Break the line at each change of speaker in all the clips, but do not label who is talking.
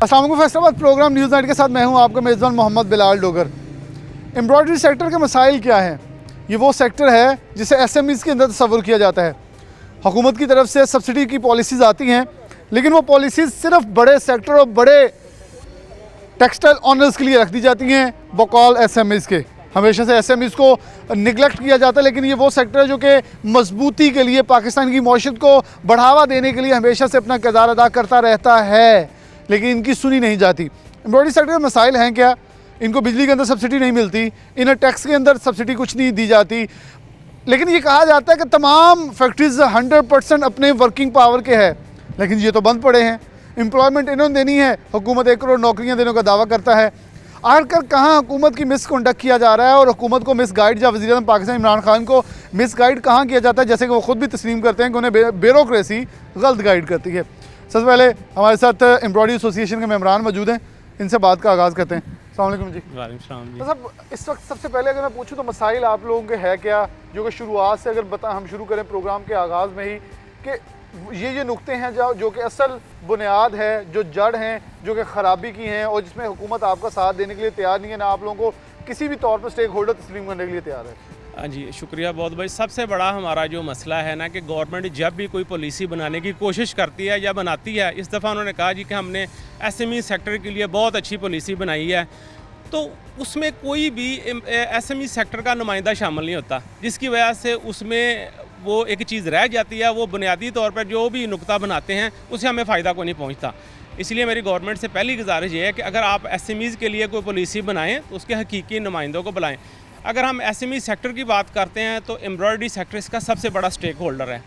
अस्सलाम वालेकुम। Faisalabad programme news night के साथ मैं हूं आपका मेज़बान मोहम्मद बिलाल डोगर। एम्ब्रॉयडरी सेक्टर के मसाइल क्या हैं? ये वो सेक्टर है जिसे एसएमईज़ के अंदर तस्वुर किया जाता है। हुकूमत की तरफ से सब्सिडी की पॉलिसीज़ आती हैं, लेकिन वो पॉलिसीज़ सिर्फ बड़े सेक्टर और बड़े टेक्सटाइल ऑनर्स के लिए रख दी जाती हैं बकौल एसएमईज़ के। हमेशा से एसएमईज़ को निगलेक्ट किया जाता है, लेकिन ये वो सेक्टर है जो कि मजबूती के लिए, पाकिस्तान की मईशत को बढ़ावा देने के लिए हमेशा से अपना किरदार अदा करता रहता है, लेकिन इनकी सुनी नहीं जाती। एम्ब्रॉयडरी सेक्टर के मसाइल हैं क्या? इनको बिजली के अंदर सब्सिडी नहीं मिलती, इन्हें टैक्स के अंदर सब्सिडी कुछ नहीं दी जाती, लेकिन ये कहा जाता है कि तमाम फैक्ट्रीज 100% अपने वर्किंग पावर के है, लेकिन ये तो बंद पड़े हैं। एम्प्लॉयमेंट इन्होंने देनी है, हुकूमत 1 करोड़ नौकरियां देने का दावा करता है। आखिर कहाँ हुकूमत की मिसकंडक्ट किया जा रहा है और हुकूमत को मिसगाइड, या वज़ीर आज़म पाकिस्तान इमरान खान को मिसगाइड कहाँ किया जाता है, जैसे कि वो खुद भी तस्लीम करते हैं कि उन्हें ब्यूरोक्रेसी गलत गाइड करती है। सबसे पहले हमारे साथ एम्ब्रॉयडरी एसोसिएशन के मेम्बरान मौजूद हैं, इनसे बात का आगाज़ करते हैं। अस्सलाम वालेकुम जी।
वालेकुम सलाम जी।
तो सब इस वक्त सबसे पहले अगर मैं पूछूं तो मसाइल आप लोगों के है क्या, जो कि शुरुआत से अगर हम शुरू करें प्रोग्राम के आगाज़ में ही, कि ये नुक्ते हैं जो कि असल बुनियाद है, जो जड़ हैं, जो कि ख़राबी की हैं और जिसमें हुकूमत आपका साथ देने के लिए तैयार नहीं है, ना आप लोगों को किसी भी तौर पर स्टेक होल्डर तस्लीम करने के लिए तैयार है।
हाँ जी, शुक्रिया बहुत भाई। सबसे बड़ा हमारा जो मसला है ना कि गवर्नमेंट जब भी कोई पॉलिसी बनाने की कोशिश करती है या बनाती है, इस दफ़ा उन्होंने कहा जी कि हमने एसएमई सेक्टर के लिए बहुत अच्छी पॉलिसी बनाई है, तो उसमें कोई भी एसएमई सेक्टर का नुमाइंदा शामिल नहीं होता, जिसकी वजह से उसमें वो एक चीज़ रह जाती है। वो बुनियादी तौर पर जो भी नुक्ता बनाते हैं उससे हमें फ़ायदा को नहीं पहुँचता। इसलिए मेरी गवर्नमेंट से पहली गुजारिश ये है कि अगर आप एसएमईज़ के लिए कोई पॉलिसी बनाएं तो उसके हकीकी नुमाइंदों को बुलाएं। अगर हम एसएमई सेक्टर की बात करते हैं तो एम्ब्रॉयडरी सेक्टर इसका सबसे बड़ा स्टेक होल्डर है।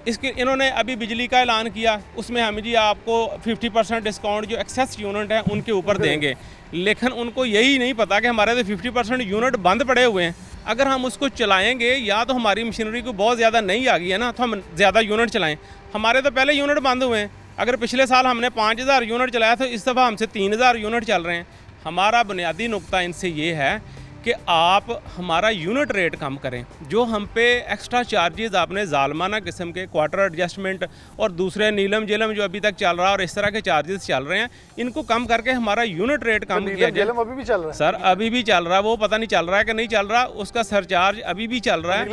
इसके इन्होंने अभी बिजली का ऐलान किया, उसमें हम जी आपको 50% डिस्काउंट जो एक्सेस यूनिट हैं उनके ऊपर देंगे, लेकिन उनको यही नहीं पता कि हमारे तो 50% यूनिट बंद पड़े हुए हैं। अगर हम उसको चलाएंगे, या तो हमारी मशीनरी को बहुत ज़्यादा नहीं आ गई है ना, तो हम ज़्यादा यूनिट चलाएँ। हमारे तो पहले यूनिट बंद हुए हैं। अगर पिछले साल हमने 5000 यूनिट चलाया तो इस दफ़ा हमसे 3000 यूनिट चल रहे हैं। हमारा बुनियादी नुक्ता इनसे ये है कि आप हमारा यूनिट रेट कम करें। जो हम पे एक्स्ट्रा चार्जेस आपने ज़ालमाना किस्म के क्वार्टर एडजस्टमेंट और दूसरे नीलम जेलम जो अभी तक चल रहा है और इस तरह के चार्जेस चल रहे हैं, इनको कम करके हमारा यूनिट रेट कम किया जाए।
अभी भी चल रहा है
सर, अभी भी चल रहा है, वो पता नहीं चल रहा है कि नहीं चल रहा, उसका सरचार्ज अभी भी चल रहा है।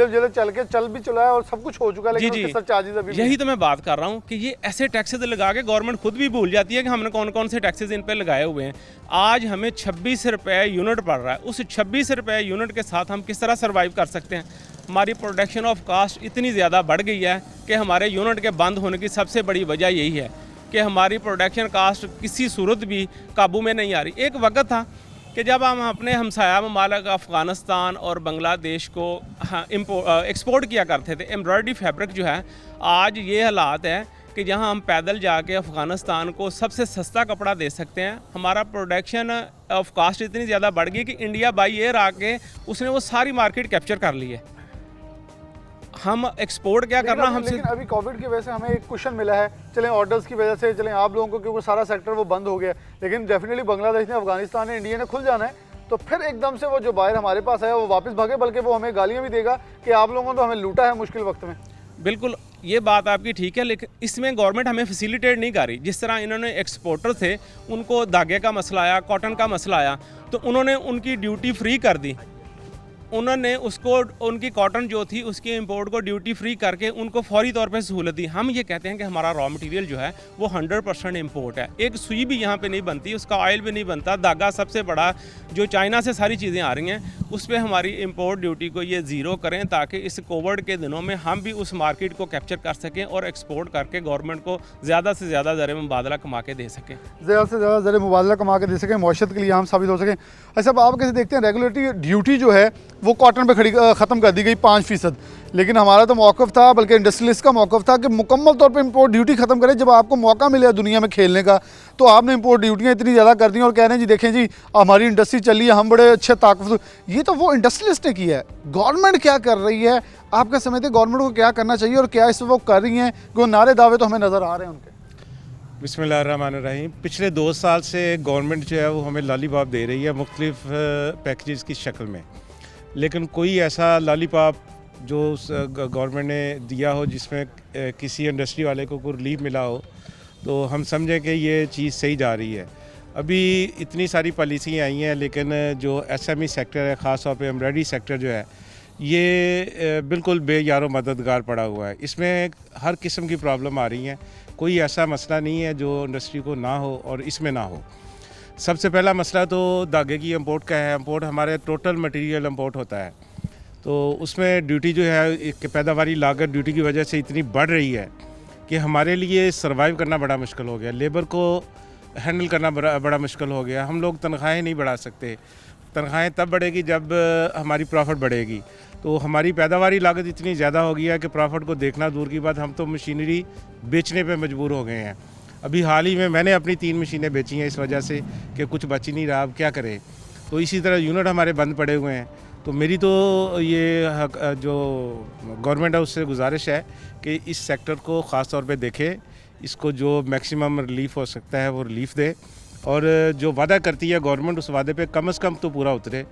चल भी चला है और सब कुछ हो चुका है, लेकिन
जी
उसके सरचार्जेस अभी
यही तो मैं बात कर रहा हूँ कि ये ऐसे टैक्सेस लगा के गवर्नमेंट खुद भी भूल जाती है कि हमने कौन कौन से टैक्सेस इन पे लगाए हुए हैं। आज हमें 26 रुपये यूनिट पड़ रहा है, उस 26 रुपये यूनिट के साथ हम किस तरह सर्वाइव कर सकते हैं? हमारी प्रोडक्शन ऑफ कास्ट इतनी ज़्यादा बढ़ गई है कि हमारे यूनिट के बंद होने की सबसे बड़ी वजह यही है कि हमारी प्रोडक्शन कास्ट किसी सूरत भी काबू में नहीं आ रही। एक वक्त था कि जब हम अपने हमसाया ममालिक अफ़गानिस्तान और बांग्लादेश को एक्सपोर्ट किया करते थे एम्ब्रॉयडरी फैब्रिक जो है, आज ये हालात है कि जहां हम पैदल जाके अफ़गानिस्तान को सबसे सस्ता कपड़ा दे सकते हैं। हमारा प्रोडक्शन ऑफ कास्ट इतनी ज़्यादा बढ़ गई कि इंडिया बाई एयर आके उसने वो सारी मार्केट कैप्चर कर ली है। हम एक्सपोर्ट क्या करना हमसे।
लेकिन अभी कोविड की वजह से हमें एक क्वेश्चन मिला है, चलें ऑर्डर्स की वजह से, चलें आप लोगों को, क्योंकि सारा सेक्टर वो बंद हो गया, लेकिन डेफिनेटली बांग्लादेश ने, अफगानिस्तान ने, इंडिया ने खुल जाना है, तो फिर एकदम से वो जो बाहर हमारे पास है वो वापस भागे, बल्कि वो हमें गालियाँ भी देगा कि आप लोगों ने तो हमें लूटा है मुश्किल वक्त में।
बिल्कुल, ये बात आपकी ठीक है, लेकिन इसमें गवर्नमेंट हमें फैसिलिटेट नहीं कर रही। जिस तरह इन्होंने एक्सपोर्टर थे, उनको धागे का मसला आया, कॉटन का मसला आया, तो उन्होंने उनकी ड्यूटी फ्री कर दी। उन्होंने उसको, उनकी कॉटन जो थी उसकी इंपोर्ट को ड्यूटी फ्री करके उनको फौरी तौर पे सहूलत दी। हम ये कहते हैं कि हमारा रॉ मटेरियल जो है वो 100% इंपोर्ट है। एक सुई भी यहाँ पे नहीं बनती, उसका ऑयल भी नहीं बनता, धागा सबसे बड़ा जो चाइना से सारी चीज़ें आ रही हैं, उस पर हमारी इंपोर्ट ड्यूटी को ये ज़ीरो करें, ताकि इस कोविड के दिनों में हम भी उस मार्केट को कैप्चर कर सकें और एक्सपोर्ट करके गवर्नमेंट को ज़्यादा से ज़्यादा ज़र मुबादला कमा के दे सकें,
ज़्यादा से ज़्यादा ज़र मुबादला कमा के दे सकें, मईशत के लिए हम साबित हो सकें। अच्छा, अब आप कैसे देखते हैं, रेगुलेटरी ड्यूटी जो है वो कॉटन पे ख़त्म कर दी गई 5%, लेकिन हमारा तो मौक़िफ़ था, बल्कि इंडस्ट्रियलिस्ट का मौक़िफ़ था कि मुकम्मल तौर पे इंपोर्ट ड्यूटी ख़त्म करें। जब आपको मौका मिले दुनिया में खेलने का, तो आपने इंपोर्ट ड्यूटियाँ इतनी ज़्यादा कर दी और कह रहे हैं जी देखें जी हमारी इंडस्ट्री चल रही है, हम बड़े अच्छे ताकत। ये तो वो इंडस्ट्रियलिस्ट ने किया है। गवर्नमेंट क्या कर रही है? आपका समझते गवर्नमेंट को क्या करना चाहिए और क्या इस वो कर रही हैं? वो नारे दावे तो हमें नज़र आ रहे हैं उनके।
बिस्मिल्लाहिर्रहमानिर्रहीम। पिछले 2 साल से गवर्नमेंट जो है वो हमें लॉलीपॉप दे रही है मुख्तलिफ पैकेजेस की शक्ल में, लेकिन कोई ऐसा लॉलीपॉप जो गवर्नमेंट ने दिया हो जिसमें किसी इंडस्ट्री वाले को कोई रिलीफ मिला हो, तो हम समझें कि ये चीज़ सही जा रही है। अभी इतनी सारी पॉलिसी आई हैं, लेकिन जो एसएमई सेक्टर है, ख़ास तौर पे एम्ब्रॉयडरी सेक्टर जो है, ये बिल्कुल बेयारो मददगार पड़ा हुआ है। इसमें हर किस्म की प्रॉब्लम आ रही हैं, कोई ऐसा मसला नहीं है जो इंडस्ट्री को ना हो और इसमें ना हो। सबसे पहला मसला तो धागे की इंपोर्ट का है। इंपोर्ट हमारे टोटल मटेरियल इंपोर्ट होता है, तो उसमें ड्यूटी जो है, एक पैदावारी लागत ड्यूटी की वजह से इतनी बढ़ रही है कि हमारे लिए सर्वाइव करना बड़ा मुश्किल हो गया, लेबर को हैंडल करना बड़ा मुश्किल हो गया। हम लोग तनख्वाहें नहीं बढ़ा सकते। तनख्वाहें तब बढ़ेगी जब हमारी प्रॉफिट बढ़ेगी। तो हमारी पैदावारी लागत इतनी ज़्यादा हो गई है कि प्रॉफिट को देखना दूर की बात, हम तो मशीनरी बेचने पे मजबूर हो गए हैं। अभी हाल ही में मैंने अपनी 3 मशीनें बेची हैं इस वजह से कि कुछ बच ही नहीं रहा, अब क्या करें। तो इसी तरह यूनिट हमारे बंद पड़े हुए हैं। तो मेरी तो ये जो गवर्नमेंट है उससे गुजारिश है कि इस सेक्टर को ख़ास तौर पे देखे, इसको जो मैक्सिमम रिलीफ हो सकता है वो रिलीफ दे, और जो वादा करती है गवर्नमेंट उस वादे पे कम से कम तो पूरा उतरे।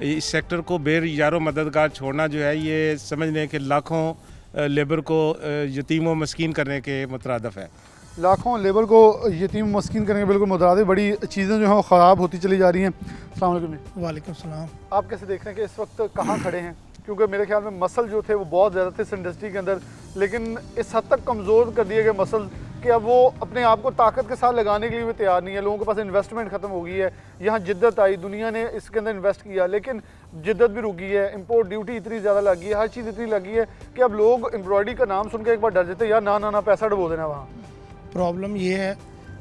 इस सेक्टर को बेयारो मददगार छोड़ना जो है, ये समझ लें कि लाखों लेबर को यतीम व मस्कीन करने के मुतरादफ है।
लाखों लेबर को यतीम मस्कीन करने के बिल्कुल मुतरादिफ बड़ी चीज़ें जो हैं वो ख़राब होती चली जा रही हैं। अस्सलाम वालेकुम।
वालेकुम सलाम।
आप कैसे देख रहे हैं कि इस वक्त कहाँ खड़े हैं? क्योंकि मेरे ख्याल में मसल जो थे वो बहुत ज़्यादा थे इस इंडस्ट्री के अंदर, लेकिन इस हद तक कमज़ोर कर दिए गए मसल कि अब वो अपने आप को ताकत के साथ लगाने के लिए भी तैयार नहीं है। लोगों के पास इन्वेस्टमेंट ख़त्म हो गई है। यहाँ जिद्दत आई, दुनिया ने इसके अंदर इन्वेस्ट किया, लेकिन जिद्दत भी रुक गई है। इंपोर्ट ड्यूटी इतनी ज़्यादा लग गई है, हर चीज़ इतनी लगी है कि अब लोग एम्ब्रॉयडरी का नाम सुन के एक बार डर जाते हैं, यार ना ना ना पैसा डुबो देना वहाँ।
प्रॉब्लम ये है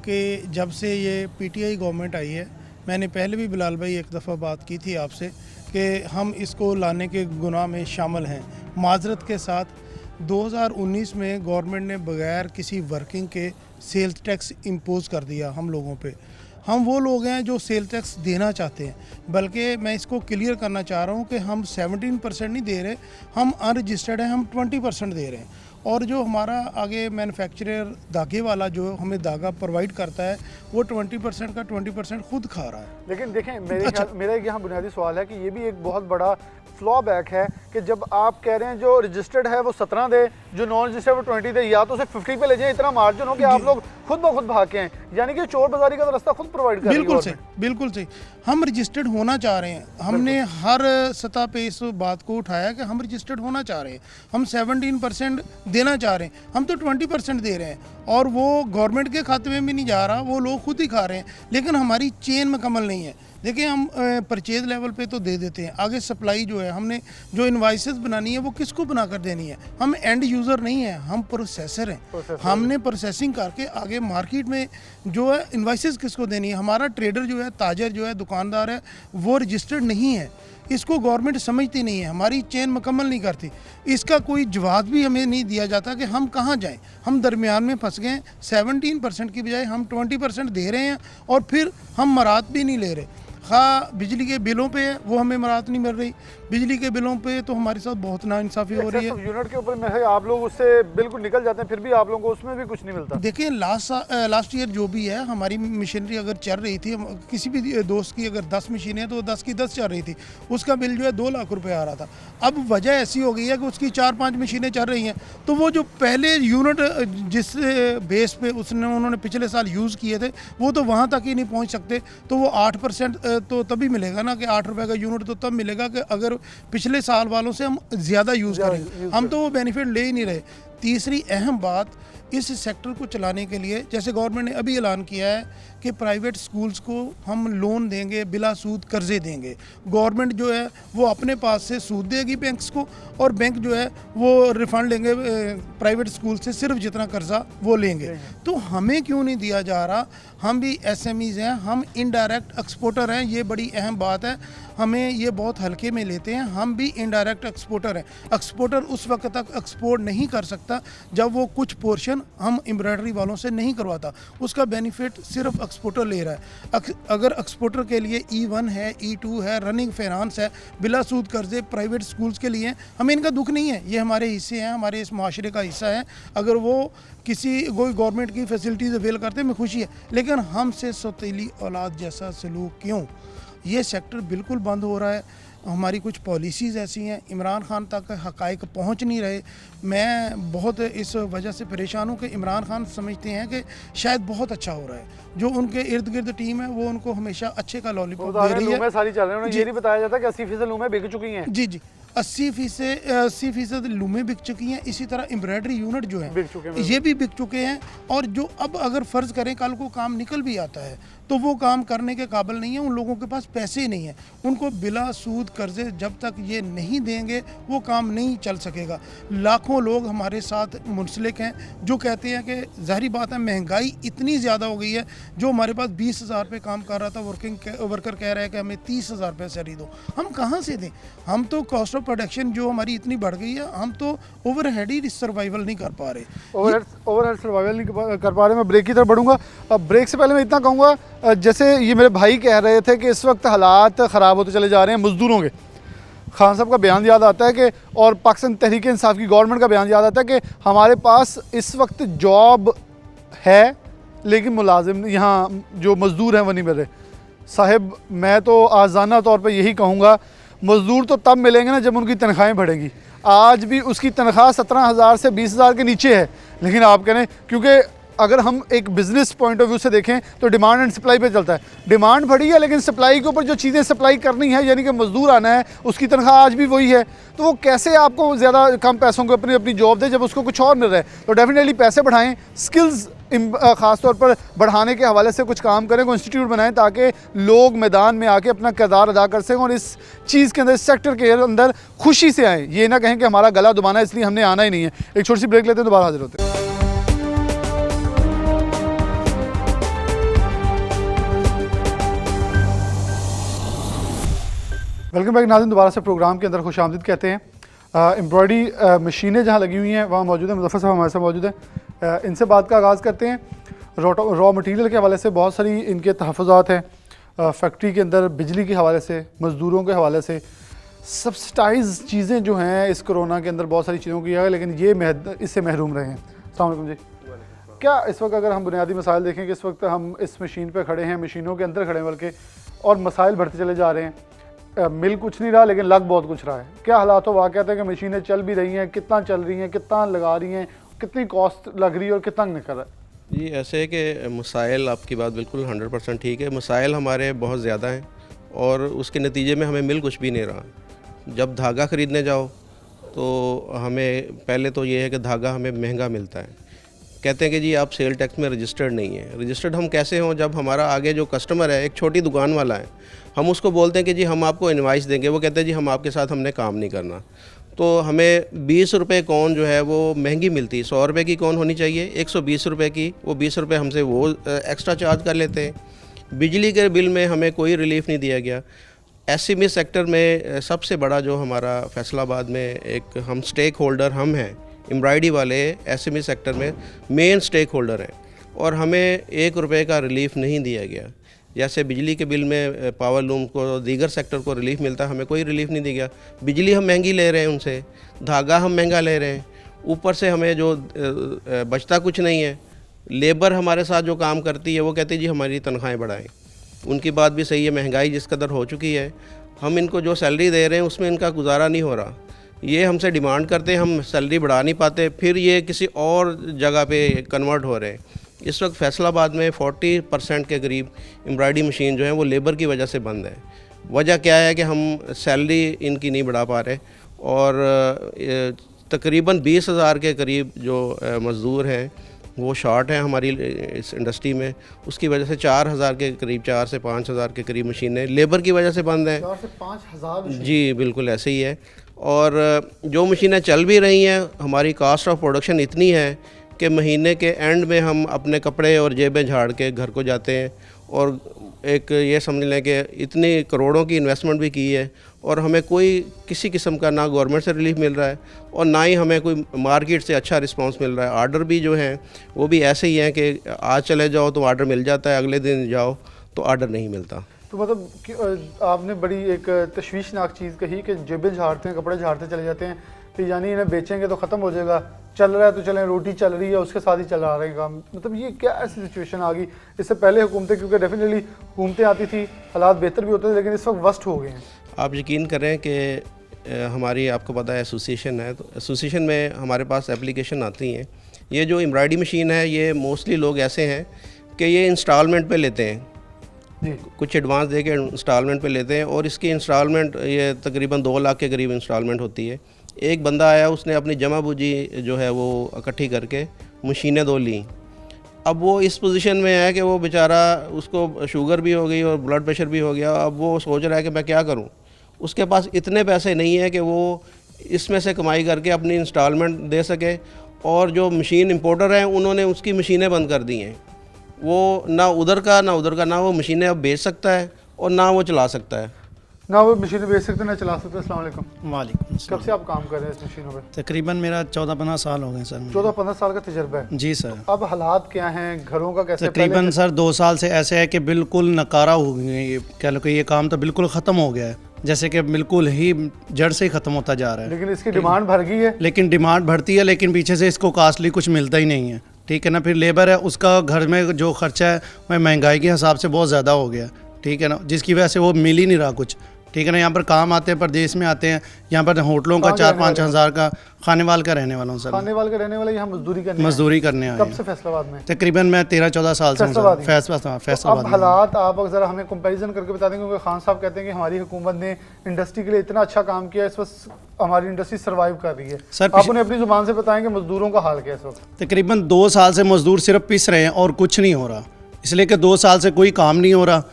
कि जब से ये पीटीआई गवर्नमेंट आई है, मैंने पहले भी बिलाल भाई एक दफ़ा बात की थी आपसे कि हम इसको लाने के गुनाह में शामिल हैं। माजरत के साथ 2019 में गवर्नमेंट ने बगैर किसी वर्किंग के सेल्स टैक्स इम्पोज कर दिया हम लोगों पे। हम वो लोग हैं जो सेल टैक्स देना चाहते हैं, बल्कि मैं इसको क्लियर करना चाह रहा हूँ कि हम 17% नहीं दे रहे, हम अनरजिस्टर्ड हैं, हम 20% दे रहे हैं। और जो हमारा आगे मैन्युफैक्चरर धागे वाला जो हमें धागा प्रोवाइड करता है, वो 20% का 20% खुद खा रहा है।
लेकिन देखें, मेरा एक यहाँ बुनियादी सवाल है कि ये भी एक बहुत बड़ा फ्लॉ बैक है कि जब आप कह रहे हैं जो रजिस्टर्ड है वो 17 दे, जो नॉन रजिस्टर्ड वो 20 दे, या तो उसे 50 पे ले जाएं, इतना मार्जिन हो कि आप लोग खुद ब खुद भाग के हैं। यानी कि चोर बाजारी का तो रास्ता खुद प्रोवाइड कर रही है।
बिल्कुल सही, बिल्कुल सही। हम रजिस्टर्ड होना चाह रहे हैं। हमने हर सतह पे इस बात को उठाया कि हम रजिस्टर्ड होना चाह रहे हैं। हम 17% देना चाह रहे हैं, हम तो 20% दे रहे हैं, और वो गवर्नमेंट के खाते में भी नहीं जा रहा, वो लोग खुद ही खा रहे हैं। लेकिन हमारी चेन मुकम्मल नहीं है। देखिए, हम परचेज लेवल पे तो दे देते हैं, आगे सप्लाई जो है, हमने जो इनवाइसेस बनानी है वो किसको बनाकर देनी है? हम एंड यूज़र नहीं है, हम प्रोसेसर हैं। हमने प्रोसेसिंग करके आगे मार्केट में जो है इनवाइसेस किसको देनी है? हमारा ट्रेडर जो है, ताजर जो है, दुकानदार है, वो रजिस्टर्ड नहीं है। इसको गवर्नमेंट समझती नहीं है, हमारी चेन मुकम्मल नहीं करती। इसका कोई जवाब भी हमें नहीं दिया जाता कि हम कहाँ जाएं। हम दरमियान में फंस गए। 17% की बजाय हम 20% दे रहे हैं, और फिर हम मरात भी नहीं ले रहे। हाँ, बिजली के बिलों पे है, वो हमें मरात नहीं मिल रही। बिजली के बिलों पे तो हमारे साथ बहुत नाइंसाफ़ी हो रही है।
यूनिट के ऊपर में आप लोग उससे बिल्कुल निकल जाते हैं, फिर भी आप लोगों को उसमें भी कुछ नहीं मिलता।
देखिए, लास्ट ईयर जो भी है, हमारी मशीनरी अगर चल रही थी, किसी भी दोस्त की अगर 10 मशीनें हैं तो 10 की 10 चल रही थी, उसका बिल जो है 2 लाख रुपए आ रहा था। अब वजह ऐसी हो गई है कि उसकी 4-5 मशीनें चल रही हैं, तो वो जो पहले यूनिट जिस बेस पे उन्होंने पिछले साल यूज़ किए थे, वो तो वहाँ तक ही नहीं पहुँच सकते। तो वो 8% तो तभी मिलेगा ना, कि 8 रुपये का यूनिट तो तब मिलेगा कि अगर पिछले साल वालों से हम ज़्यादा यूज़ करें। हम तो वो बेनिफिट ले ही नहीं रहे। तीसरी अहम बात, इस सेक्टर को चलाने के लिए जैसे गवर्नमेंट ने अभी ऐलान किया है कि प्राइवेट स्कूल्स को हम लोन देंगे, बिला सूद कर्जे देंगे। गवर्नमेंट जो है वो अपने पास से सूद देगी बैंक्स को, और बैंक जो है वो रिफंड लेंगे प्राइवेट स्कूल से, सिर्फ जितना कर्जा वो लेंगे। तो हमें क्यों नहीं दिया जा रहा? हम भी एसएमईज़ हैं, हम इनडायरेक्ट एक्सपोर्टर हैं, ये बड़ी अहम बात है। हमें ये बहुत हल्के में लेते हैं। हम भी इनडायरेक्ट एक्सपोर्टर हैं। एक्सपोर्टर उस वक्त तक एक्सपोर्ट नहीं कर सकता जब वो कुछ पोर्शन हम एम्ब्रॉयडरी वालों से नहीं करवाता। उसका बेनिफिट सिर्फ एक्सपोर्टर ले रहा है। अगर एक्सपोर्टर के लिए E1 है, E2 है, रनिंग फाइनेंस है, बिला सूद कर्जे प्राइवेट स्कूल्स के लिए, हमें इनका दुख नहीं है। ये हमारे हिस्से हैं, हमारे इस माशरे का हिस्सा है। अगर वो कोई गवर्नमेंट की फैसिलिटीज़ अवेल करते हैं, हमें खुशी है। लेकिन हमसे सौतेली औलाद जैसा सलूक क्यों? ये सेक्टर बिल्कुल बंद हो रहा है। हमारी कुछ पॉलिसीज़ ऐसी हैं, इमरान खान तक हक़ाइक़ पहुंच नहीं रहे। मैं बहुत इस वजह से परेशान हूँ कि इमरान खान समझते हैं कि शायद बहुत अच्छा हो रहा है, जो उनके इर्द गिर्द टीम है वो उनको हमेशा अच्छे का लॉलीपॉप दे रही है।
सारी चल रही है, उन्हें
जी।
ये नहीं बताया जाता कि 80% लूमें बिक चुकी हैं।
जी जी, 80% लूमें बिक चुकी हैं। इसी तरह एम्ब्रॉयडरी यूनिट जो है
बिक चुके हैं।
ये भी बिक चुके हैं। और जो अब अगर फ़र्ज़ करें कल को काम निकल भी आता है तो वो काम करने के काबिल नहीं है, उन लोगों के पास पैसे ही नहीं है। उनको बिला सूद कर्जे जब तक ये नहीं देंगे वो काम नहीं चल सकेगा। लाखों लोग हमारे साथ मुंसलिक हैं जो कहते हैं कि ज़ाहिर बात है महंगाई इतनी ज़्यादा हो गई है, जो हमारे पास 20,000 पे काम कर रहा था वर्कर कह रहा है कि हमें 30,000 रुपये सैलरी दो। हम कहाँ से दें? हम तो कॉस्ट ऑफ प्रोडक्शन जो हमारी इतनी बढ़ गई है, हम तो ओवरहेड ही सर्वाइवल नहीं कर पा रहे।
ओवरहेड सर्वाइवल नहीं कर पा रहे। मैं ब्रेक की तरफ बढ़ूंगा। अब ब्रेक से पहले मैं इतना कहूँगा, जैसे ये मेरे भाई कह रहे थे कि इस वक्त हालात ख़राब होते चले जा रहे हैं मज़दूरों के। खान साहब का बयान याद आता है कि, और पाकिस्तान तहरीक इंसाफ की गवर्नमेंट का बयान याद आता है कि हमारे पास इस वक्त जॉब है लेकिन मुलाजिम यहाँ जो मज़दूर हैं वो नहीं मिल रहे। साहिब मैं तो आज़ाना तौर पर यही कहूँगा, मज़दूर तो तब मिलेंगे ना जब उनकी तनख्वाहें बढ़ेंगी। आज भी उसकी तनख्वाह 17,000 से 20,000 के नीचे है। लेकिन आप कह रहे हैं, क्योंकि अगर हम एक बिज़नेस पॉइंट ऑफ व्यू से देखें तो डिमांड एंड सप्लाई पे चलता है। डिमांड बढ़ी है लेकिन सप्लाई के ऊपर जो चीज़ें सप्लाई करनी है, यानी कि मज़दूर आना है, उसकी तनख्वाह आज भी वही है। तो वो कैसे आपको ज़्यादा कम पैसों को अपनी जॉब दे जब उसको कुछ और मिल रहा है? तो डेफिनेटली पैसे बढ़ाएं, स्किल्स ख़ास तौर पर बढ़ाने के हवाले से कुछ काम करें, कोई इंस्टीट्यूट बनाएं ताकि लोग मैदान में आके अपना किरदार अदा कर सकें और इस चीज़ के अंदर, इस सेक्टर के अंदर खुशी से आएँ। ये ना कहें कि हमारा गला दबाना इसलिए हमने आना ही नहीं है। एक छोटी सी ब्रेक लेते हैं, दोबारा हाजिर होते हैं। वेलकम बैक नाज़रीन, दोबारा से प्रोग्राम के अंदर खुशामदीद कहते हैं। एम्ब्रॉयडरी मशीनें जहाँ लगी हुई हैं वहाँ मौजूद है, मुज़फ़्फ़र साहब हमारे साथ मौजूद हैं। इनसे बात का आगाज़ करते हैं। रॉ मटीरियल के हवाले से बहुत सारी इनके तहफ़्फ़ुज़ात हैं, फैक्ट्री के अंदर बिजली के हवाले से, मज़दूरों के हवाले से, सब्सिडाइज़ चीज़ें जो हैं इस कोरोना के अंदर बहुत सारी चीज़ों की है, लेकिन ये इससे महरूम रहे हैं। अस्सलाम वालेकुम जी। क्या इस वक्त अगर हम बुनियादी मसाइल देखें कि इस वक्त हम इस मशीन पर खड़े हैं, मशीनों के अंदर खड़े हैं बल्कि, और मसाइल बढ़ते चले जा रहे हैं, मिल कुछ नहीं रहा लेकिन लग बहुत कुछ रहा है। क्या हालात वाक़यात है कि मशीनें चल भी रही हैं, कितना चल रही हैं, कितना लगा रही हैं, कितनी कॉस्ट लग रही है और कितना निकल रहा है?
जी ऐसे है कि मसाइल, आपकी बात बिल्कुल 100% ठीक है। मसाइल हमारे बहुत ज़्यादा हैं और उसके नतीजे में हमें मिल कुछ भी नहीं रहा। जब धागा ख़रीदने जाओ तो हमें पहले तो ये है कि धागा हमें महंगा मिलता है। कहते हैं कि जी आप सेल टैक्स में रजिस्टर्ड नहीं है। रजिस्टर्ड हम कैसे हों जब हमारा आगे जो कस्टमर है, एक छोटी दुकान वाला है, हम उसको बोलते हैं कि जी हम आपको इनवाइस देंगे, वो कहते हैं जी हम आपके साथ हमने काम नहीं करना। तो हमें 20 रुपये कौन जो है वो महंगी मिलती है। 100 रुपये की कौन होनी चाहिए, 120 रुपये की, वो 20 रुपये हमसे वो एक्स्ट्रा चार्ज कर लेते हैं। बिजली के बिल में हमें कोई रिलीफ नहीं दिया गया। एसएमई सेक्टर में सबसे बड़ा जो हमारा फैसलाबाद में एक हम स्टेक होल्डर हम हैं, एम्ब्रॉयडरी वाले एसएमई सेक्टर में मेन स्टेक होल्डर हैं, और हमें 1 रुपये का रिलीफ नहीं दिया गया। जैसे बिजली के बिल में पावर लूम को, दीगर सेक्टर को रिलीफ मिलता है, हमें कोई रिलीफ नहीं दिया गया। बिजली हम महंगी ले रहे हैं उनसे, धागा हम महंगा ले रहे हैं, ऊपर से हमें जो बचता कुछ नहीं है। लेबर हमारे साथ जो काम करती है वो कहती है जी हमारी तनख्वाहें बढ़ाएं। उनकी बात भी सही है, महंगाई जिस कदर हो चुकी है, हम इनको जो सैलरी दे रहे हैं उसमें इनका गुजारा नहीं हो रहा। ये हमसे डिमांड करते हैं, हम सैलरी बढ़ा नहीं पाते, फिर ये किसी और जगह पे कन्वर्ट हो रहे हैं। इस वक्त फैसलाबाद में 40% के करीब एम्ब्रॉयडरी मशीन जो है वो लेबर की वजह से बंद है। वजह क्या है कि हम सैलरी इनकी नहीं बढ़ा पा रहे, और तकरीबन 20,000 के करीब जो मज़दूर हैं वो शॉर्ट हैं हमारी इस इंडस्ट्री में। उसकी वजह से 4,000 के करीब, 4 से 5,000 के करीब मशीनें लेबर की वजह से बंद हैं।
4 से 5,000?
जी बिल्कुल ऐसे ही है। और जो मशीनें चल भी रही हैं, हमारी कास्ट ऑफ प्रोडक्शन इतनी है कि महीने के एंड में हम अपने कपड़े और जेबें झाड़ के घर को जाते हैं, और एक ये समझ लें कि इतनी करोड़ों की इन्वेस्टमेंट भी की है और हमें कोई किसी किस्म का ना गवर्नमेंट से रिलीफ मिल रहा है और ना ही हमें कोई मार्केट से अच्छा रिस्पांस मिल रहा है। आर्डर भी जो हैं वो भी ऐसे ही हैं कि आज चले जाओ तो आर्डर मिल जाता है, अगले दिन जाओ तो आर्डर नहीं मिलता।
तो मतलब आपने बड़ी एक तशवीशनाक चीज़ कही कि जेबें झाड़ते हैं, कपड़े झाड़ते चले जाते हैं, तो यानी इन्हें बेचेंगे तो ख़त्म हो जाएगा, चल रहा है तो चलें, रोटी चल रही है उसके साथ ही चला रहे हैं काम। मतलब ये क्या ऐसी सिचुएशन आ गई? इससे पहले हुकूमतें, क्योंकि डेफिनेटली हुकूमतें आती थी हालात बेहतर भी होते थे, लेकिन इस वक्त वर्स्ट हो गए हैं।
आप यकीन करें कि हमारी, आपको पता है एसोसिएशन है, तो एसोसिएशन में हमारे पास एप्लीकेशन आती हैं। ये जो एम्ब्रॉयडरी मशीन है, ये मोस्टली लोग ऐसे हैं कि ये इंस्टॉलमेंट पे लेते हैं
जी,
कुछ एडवांस दे के इंस्टॉलमेंट पे लेते हैं, और इसकी इंस्टॉलमेंट ये तकरीबन 2 लाख के करीब इंस्टॉलमेंट होती है। एक बंदा आया, उसने अपनी जमा पूंजी जो है वो इकट्ठी करके मशीनें 2 ली। अब वो इस पोजीशन में है कि वो बेचारा, उसको शुगर भी हो गई और ब्लड प्रेशर भी हो गया। अब वो सोच रहा है कि मैं क्या करूं। उसके पास इतने पैसे नहीं है कि वो इसमें से कमाई करके अपनी इंस्टॉलमेंट दे सके, और जो मशीन इंपोर्टर हैं उन्होंने उसकी मशीनें बंद कर दी हैं। वो ना उधर का ना वो मशीनें अब बेच सकता है और ना वो चला सकता है।
ना वो मशीनें बेच सकते ना चला सकते। अस्सलाम वालेकुम।
वालेकुम
कब से आप काम कर रहे हैं इस मशीनों पे?
तकरीबन मेरा 14-15 साल हो गए सर मुझे।
14-15 साल का तजर्बा है।
जी सर।
अब हालात क्या हैं घरों का, कैसे?
तकरीबन सर 2 साल से ऐसे है कि बिल्कुल नकारा हो गए हैं। ये कह लो कि ये काम तो बिल्कुल ख़त्म हो गया है, जैसे कि बिल्कुल ही जड़ से ही ख़त्म होता जा रहा है।
लेकिन इसकी डिमांड भर गई है।
लेकिन डिमांड बढ़ती है, लेकिन पीछे से इसको कास्टली कुछ मिलता ही नहीं है। ठीक है ना। फिर लेबर है, उसका घर में जो खर्चा है वह महंगाई के हिसाब से बहुत ज़्यादा हो गया। ठीक है ना, जिसकी वजह से वो मिल ही नहीं रहा कुछ। ठीक है ना। यहाँ पर काम आते हैं, प्रदेश में आते हैं, यहाँ पर होटलों का 4-5 हज़ार का, खानेवाल का रहने वाला हूँ सर।
खानेवाल के रहने वाले यहाँ मजदूरी करने आए
आए
कब से फैसलाबाद में?
तकरीबन मैं 13-14 साल से हूँ सर। फैसलाबाद
अब हालात आप अगर हमें कंपैरिजन करके बता देंगे, क्योंकि खान साहब कहते हैं कि हमारी हुकूमत ने इंडस्ट्री के लिए इतना अच्छा काम किया, इस वक्त हमारी इंडस्ट्री सर्वाइव कर रही है।
सर,
आप उन्हें अपनी जुबान से बताएंगे मजदूरों का हाल क्या है इस वक्त?
तकरीबन 2 साल से मजदूर सिर्फ पिस रहे हैं और कुछ नहीं हो रहा, इसलिए कि 2 साल से कोई काम नहीं हो रहा।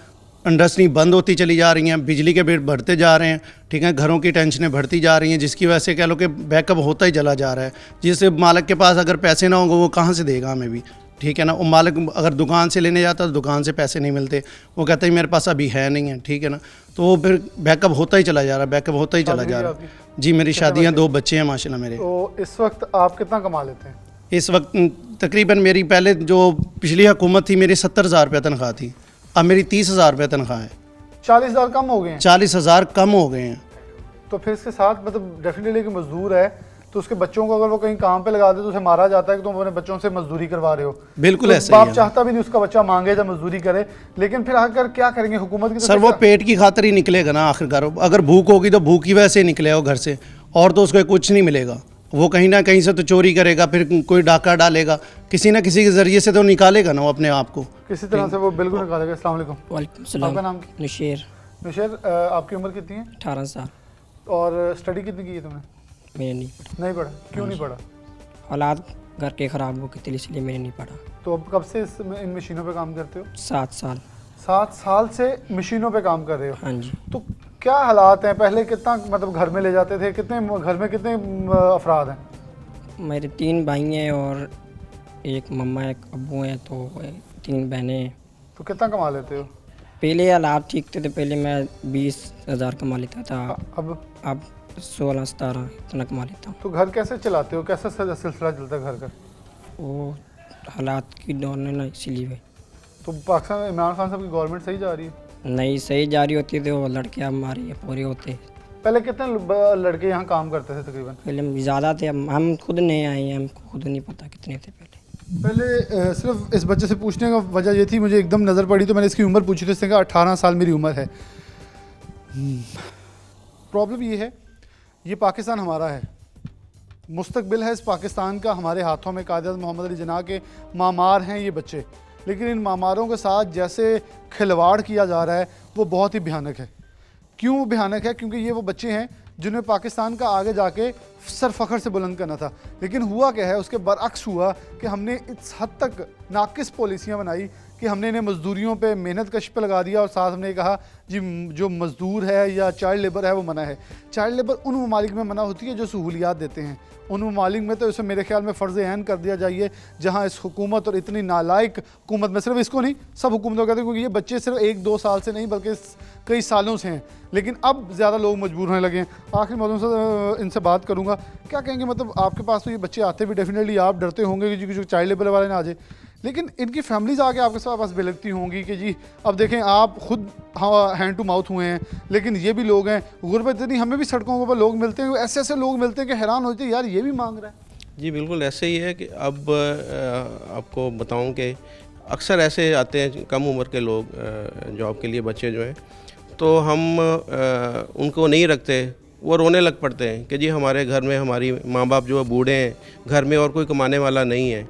इंडस्ट्री बंद होती चली जा रही हैं, बिजली के बिल बढ़ते जा रहे हैं। ठीक है, घरों की टेंशनें बढ़ती जा रही हैं, जिसकी वजह से कह लो कि बैकअप होता ही चला जा रहा है। जिससे मालिक के पास अगर पैसे ना होंगे वो कहाँ से देगा हमें भी। ठीक है ना। वो मालिक अगर दुकान से लेने जाता तो दुकान से पैसे नहीं मिलते, वो कहते हैं मेरे पास अभी है नहीं है। ठीक है ना। तो वो फिर बैकअप होता ही चला जा रहा है, बैकअप होता ही चला जा रहा है। जी, मेरी शादियाँ 2 बच्चे हैं माशाल्लाह मेरे।
तो इस वक्त आप कितना कमा लेते हैं?
इस वक्त तकरीबन मेरी पहले जो पिछली हुकूमत थी मेरी 70,000 रुपये तनख्वाह थी, अब मेरी 30,000 रुपये तनख्वाह है।
40,000 कम हो गए हैं।
40,000 कम हो गए हैं।
तो फिर इसके साथ मतलब डेफिनेटली कि मजदूर है तो उसके बच्चों को अगर वो कहीं काम पे लगा दे तो उसे मारा जाता है कि तुम अपने बच्चों से मजदूरी करवा रहे हो।
बिल्कुल
तो
ऐसे ही
बाप
है।
चाहता भी नहीं उसका बच्चा मांगे या मजदूरी करे, लेकिन फिर आकर क्या करेंगे हुकूमत की?
सर वो पेट की खातिर ही निकलेगा ना आखिरकार। अगर भूख होगी तो भूख की वजह से निकलेगा घर से, और तो उसको कुछ नहीं मिलेगा। वो कहीं ना कहीं से तो चोरी करेगा, फिर कोई डाका डालेगा, किसी ना किसी के ज़रिए से तो निकालेगा ना वो अपने आप को,
किसी तरह से वो बिल्कुल निकालेगा। अस्सलाम वालेकुम।
वालेकुम सलाम।
आपका नाम?
नशेर।
नशेर, आपकी उम्र कितनी है
18 साल।
और स्टडी कितनी की है तुमने?
मैंने नहीं
नहीं पढ़ा। क्यों नहीं पढ़ा?
हालात घर के ख़राब हो गए थे इसलिए मैंने नहीं पढ़ा।
तो अब कब से इन मशीनों पे काम करते हो?
7 साल।
7 साल से मशीनों पे काम कर रहे हो?
हाँ जी।
तो क्या हालात हैं? पहले कितना मतलब घर में ले जाते थे? कितने घर में कितने अफराद हैं?
मेरे 3 भाई हैं और एक मम्मा एक अब्बू हैं, तो 3 बहनें हैं।
तो कितना कमा लेते हो?
पहले हालात ठीक थे तो पहले मैं 20,000 कमा लेता था, अब 16-17 इतना कमा लेता हूँ।
तो घर कैसे चलाते हो? कैसे सिलसिला चलता है घर का?
वो हालात की दौड़ है ना, इसीलिए।
तो पाकिस्तान इमरान खान साहब की गवर्नमेंट सही जा रही है?
नहीं सही जा रही होती तो लड़के हमारे पूरे होते।
पहले कितने लड़के यहाँ काम करते थे तकरीबन?
पहले ज़्यादा थे, हम खुद नए आए हैं, हमको खुद नहीं पता कितने थे पहले।
सिर्फ इस बच्चे से पूछने का वजह ये थी, मुझे एकदम नज़र पड़ी तो मैंने इसकी उम्र पूछी, तो इसने कहा 18 साल मेरी उम्र है। प्रॉब्लम ये है, ये पाकिस्तान हमारा है, मुस्तकबिल है इस पाकिस्तान का हमारे हाथों में। कायद मोहम्मद अली जिन्ना के मामार हैं ये बच्चे, लेकिन इन मामारों के साथ जैसे खिलवाड़ किया जा रहा है वो बहुत ही भयानक है। क्यों भयानक है? क्योंकि ये वो बच्चे हैं जिन्हें पाकिस्तान का आगे जाके सर फ़ख्र से बुलंद करना था, लेकिन हुआ क्या है उसके बरअक्स हुआ कि हमने इस हद तक नाकिस पॉलिसियाँ बनाई कि हमने इन्हें मज़दूरियों पे मेहनत कश पे लगा दिया, और साथ हमने कहा जी जो मज़दूर है या चाइल्ड लेबर है वो मना है। चाइल्ड लेबर उन ममालिक में मना होती है जो सहूलियात देते हैं, उन ममालिक में तो इसे मेरे ख्याल में फ़र्ज़ ऐन कर दिया जाइए जहाँ इस हुकूमत और इतनी नालायक हुकूमत में, सिर्फ इसको नहीं सब हुकूमतों कहते हैं, क्योंकि ये बच्चे सिर्फ 1-2 साल से नहीं बल्कि कई सालों से हैं, लेकिन अब ज़्यादा लोग मजबूर होने लगे हैं। आखिर मौजूद से इनसे बात करूँगा, क्या कहेंगे? मतलब आपके पास तो ये बच्चे आते भी डेफिनेटली आप डरते होंगे कि जो चाइल्ड लेबर वाले ना आ जाए, लेकिन इनकी फैमिलीज़ आके आपके पास बिलखती होंगी कि जी अब देखें आप खुद हैंड टू माउथ हुए हैं, लेकिन ये भी लोग हैं, गुर्बत इतनी, हमें भी सड़कों पर लोग मिलते हैं, ऐसे ऐसे लोग मिलते हैं कि हैरान होते हैं यार ये भी मांग रहा है।
जी बिल्कुल ऐसे ही है कि अब आपको बताऊं कि अक्सर ऐसे आते हैं कम उम्र के लोग जॉब के लिए बच्चे जो हैं, तो हम उनको नहीं रखते, वो रोने लग पड़ते हैं कि जी हमारे घर में हमारी माँ बाप जो है बूढ़े हैं, घर में और कोई कमाने वाला नहीं है।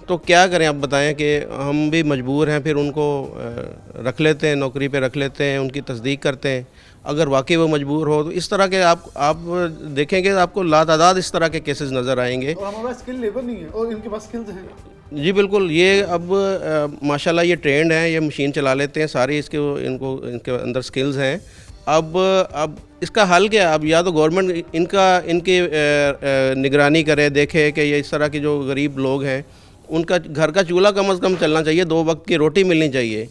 तो क्या करें आप बताएं कि हम भी मजबूर हैं, फिर उनको रख लेते हैं, नौकरी पे रख लेते हैं, उनकी तस्दीक करते हैं। अगर वाकई वो मजबूर हो तो इस तरह के आप देखेंगे आपको लातादाद इस तरह के केसेस नज़र आएंगे।
और हमारे पास स्किल लेबर नहीं है और इनके पास स्किल्स हैं।
जी बिल्कुल, ये अब माशाल्लाह ये ट्रेंड है, ये मशीन चला लेते हैं सारी, इनके अंदर स्किल्स हैं। अब इसका हल क्या है? अब या तो गवर्नमेंट इनकी निगरानी करे, देखे कि ये इस तरह के जो गरीब लोग हैं उनका घर का चूल्हा कम से कम चलना चाहिए, 2 वक्त की रोटी मिलनी चाहिए।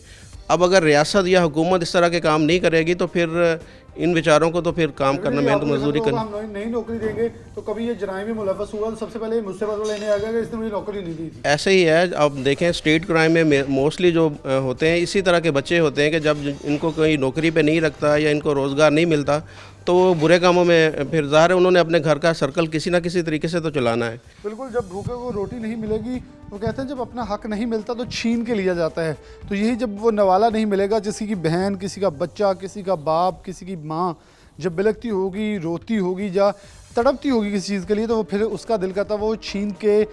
अब अगर रियासत या हुकूमत इस तरह के काम नहीं करेगी तो फिर इन बेचारों को तो फिर काम करना, मेहनत मजदूरी करना।
हम नई नौकरी देंगे तो कभी ये जराइम में मुलव्वस हुआ तो सबसे पहले मुझसे पता लेने आ गया कि इसने मुझे नौकरी नहीं दी थी।
ऐसे ही है, अब देखें स्ट्रीट क्राइम में मोस्टली जो होते हैं इसी तरह के बच्चे होते हैं कि जब इनको कोई नौकरी पे नहीं रखता या इनको रोज़गार नहीं मिलता तो वो बुरे कामों में फिर ज़ाहिर है उन्होंने अपने घर का सर्कल किसी ना किसी तरीके से तो चलाना है।
बिल्कुल, जब भूखे को रोटी नहीं मिलेगी, वो कहते हैं जब अपना हक नहीं मिलता तो छीन के लिया जाता है। तो यही जब वो नवाला नहीं मिलेगा, किसी की बहन, किसी का बच्चा, किसी का बाप, किसी की माँ जब बिलखती होगी, रोती होगी या तड़पती होगी किसी चीज़ के लिए, तो वो फिर उसका दिल करता वो छीन के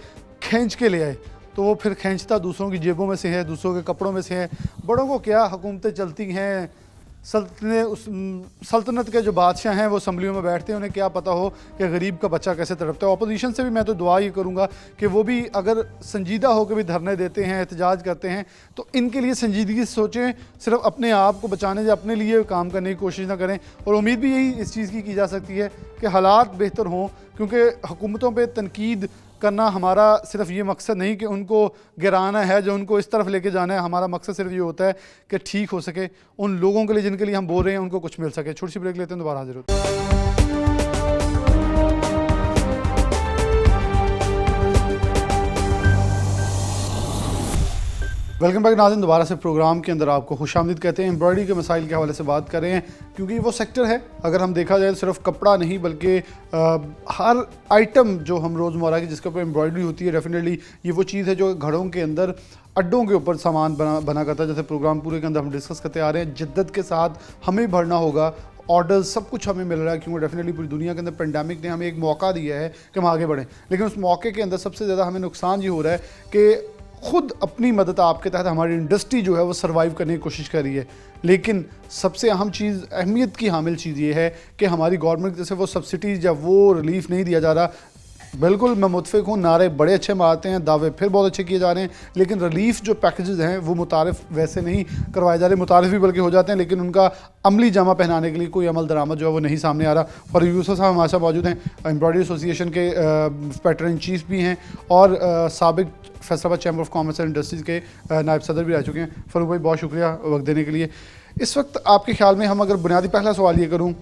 खींच के ले आए। तो वो फिर खींचता दूसरों की जेबों में से है, दूसरों के कपड़ों में से है। बड़ों को क्या, हुकूमतें चलती हैं, सल्तनत के जो बादशाह हैं वो असम्बलियों में बैठते हैं, उन्हें क्या पता हो कि गरीब का बच्चा कैसे तड़पता है। अपोजिशन से भी मैं तो दुआ ये करूँगा कि वो भी अगर संजीदा होकर भी धरने देते हैं, एहतजाज करते हैं, तो इनके लिए संजीदगी से सोचें, सिर्फ अपने आप को बचाने या अपने लिए काम करने की कोशिश ना करें। और उम्मीद भी यही इस चीज़ की जा सकती है कि हालात बेहतर हों, क्योंकि हुकूमतों पर तनकीद करना हमारा सिर्फ ये मकसद नहीं कि उनको गिराना है, जो उनको इस तरफ लेके जाना है। हमारा मकसद सिर्फ ये होता है कि ठीक हो सके उन लोगों के लिए जिनके लिए हम बोल रहे हैं, उनको कुछ मिल सके। छोटी सी ब्रेक लेते हैं, दोबारा हाजिर होते हैं। वेलकम बैक नाज़रीन, दोबारा से प्रोग्राम के अंदर आपको खुशामदीद कहते हैं। एम्ब्रॉयडरी के मसाइल के हवाले से बात कर रहे हैं, क्योंकि वो सेक्टर है, अगर हम देखा जाए तो सिर्फ कपड़ा नहीं बल्कि हर आइटम जो हम रोज़मर्रा की जिसके ऊपर एम्ब्रॉयडरी होती है, डेफिनेटली ये वो चीज़ है जो घरों के अंदर अड्डों के ऊपर सामान बना करता है। जैसे प्रोग्राम पूरे के अंदर हम डिस्कस करते आ रहे हैं, जिद्दत के साथ हमें बढ़ना होगा, ऑर्डर्स सब कुछ हमें मिल रहा है, क्योंकि डेफिनेटली पूरी दुनिया के अंदर पेंडेमिक ने हमें एक मौका दिया है कि हम आगे बढ़ें। लेकिन उस मौके के अंदर सबसे ज़्यादा हमें नुकसान ये हो रहा है कि खुद अपनी मदद आपके तहत हमारी इंडस्ट्री जो है वो सर्वाइव करने की कोशिश कर रही है। लेकिन सबसे अहम चीज़, अहमियत की हामिल चीज़ ये है कि हमारी गवर्नमेंट जैसे वो सब्सिडीज़ या वो रिलीफ नहीं दिया जा रहा। बिल्कुल मैं मुतफिक हूँ, नारे बड़े अच्छे मारते हैं, दावे फिर बहुत अच्छे किए जा रहे हैं, लेकिन रिलीफ जो पैकेजेस हैं वो मुतारिफ वैसे नहीं करवाए जा रहे। मुतारिफ भी बल्कि हो जाते हैं, लेकिन उनका अमली जामा पहनाने के लिए कोई अमल दरामद जो है वो नहीं सामने आ रहा। फरूक यूसुफ साहब हमारे साथ मौजूद हैं, एम्ब्रॉयडरी एसोसिएशन के पैटर्न इन चीफ भी हैं और साबिक Faisalabad chamber of commerce and industries के नायब सदर भी रह चुके हैं। फरूक भाई, बहुत शुक्रिया वक्त देने के लिए। इस वक्त आपके ख्याल में हम अगर बुनियादी पहला सवाल ये करूँ,